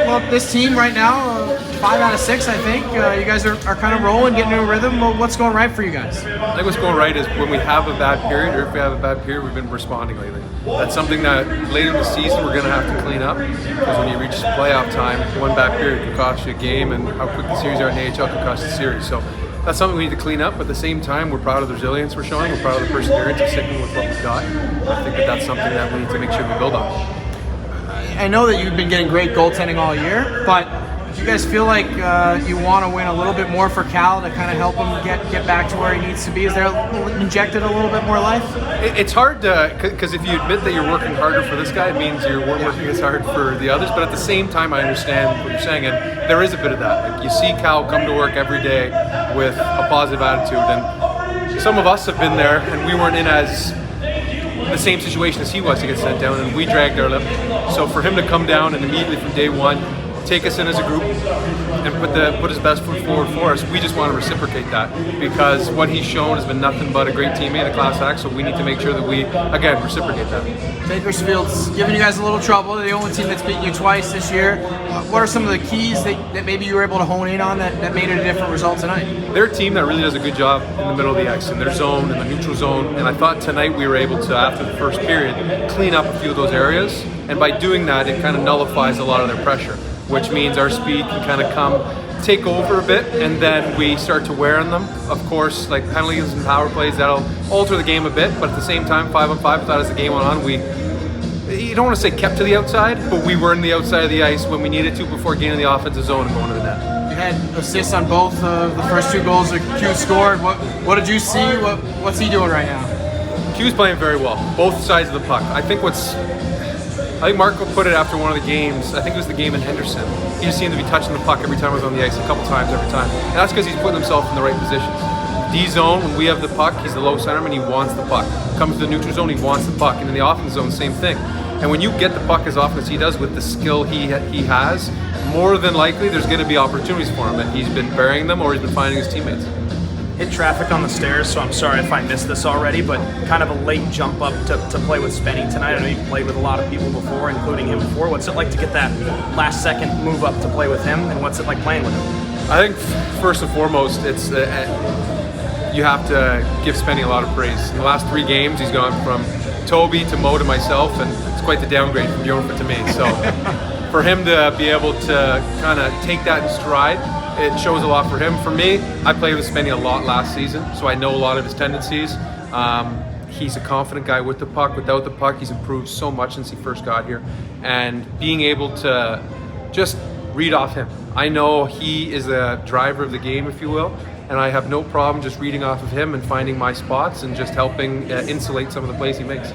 Well, this team right now, 5 out of 6, I think. You guys are kind of rolling, getting into a rhythm. Well, what's going right for you guys? I think what's going right is when we have a bad period, or if we have a bad period, we've been responding lately. That's something that later in the season we're going to have to clean up, because when you reach playoff time, one bad period can cost you a game, and how quick the series are in the AHL can cost you a series. So that's something we need to clean up. But at the same time, we're proud of the resilience we're showing. We're proud of the perseverance of sticking with what we've got. I think that that's something that we need to make sure we build on. I know that you've been getting great goaltending all year, but do you guys feel like you want to win a little bit more for Cal to kind of help him get back to where he needs to be? Is there injected a little bit more life? It's hard to, because if you admit that you're working harder for this guy, it means you're working as hard for the others. But at the same time, I understand what you're saying, and there is a bit of that. Like, you see Cal come to work every day with a positive attitude, and some of us have been there, and we weren't in as the same situation as he was to get sent down, and we dragged our lip. So for him to come down and immediately from day one take us in as a group and put his best foot forward for us, we just want to reciprocate that, because what he's shown has been nothing but a great teammate, a class act. So we need to make sure that we, again, reciprocate that. Bakersfield's giving you guys a little trouble. They're the only team that's beaten you twice this year. What are some of the keys that maybe you were able to hone in on that made it a different result tonight? They're a team that really does a good job in the middle of the ice, in their zone, in the neutral zone, and I thought tonight we were able to, after the first period, clean up a few of those areas, and by doing that, it kind of nullifies a lot of their pressure, which means our speed can kind of take over a bit, and then we start to wear on them. Of course, like penalties and power plays, that'll alter the game a bit, but at the same time, 5-on-5, thought as the game went on, you don't want to say kept to the outside, but we were in the outside of the ice when we needed to before getting in the offensive zone and going to the net. You had assists on both of the first 2 goals that Q scored. What did you see? What's he doing right now? Q's playing very well, both sides of the puck. I think Marco put it after one of the games, I think it was the game in Henderson. He just seemed to be touching the puck every time I was on the ice, a couple times every time. And that's because he's putting himself in the right positions. D-zone, when we have the puck, he's the low centerman, he wants the puck. Comes to the neutral zone, he wants the puck. And in the offense zone, same thing. And when you get the puck as often as he does with the skill he has, more than likely there's going to be opportunities for him. And he's been burying them, or he's been finding his teammates. Hit traffic on the stairs, so I'm sorry if I missed this already, but kind of a late jump up to play with Spenny tonight. I know you've played with a lot of people before, including him before. What's it like to get that last second move up to play with him, and what's it like playing with him? I think first and foremost, it's you have to give Spenny a lot of praise. In the last 3 games, he's gone from Toby to Mo to myself, and it's quite the downgrade from Jonathan to me. So for him to be able to kind of take that in stride, it shows a lot for him. For me, I played with Spenny a lot last season, so I know a lot of his tendencies. He's a confident guy with the puck. Without the puck, he's improved so much since he first got here. And being able to just read off him. I know he is a driver of the game, if you will, and I have no problem just reading off of him and finding my spots and just helping insulate some of the plays he makes.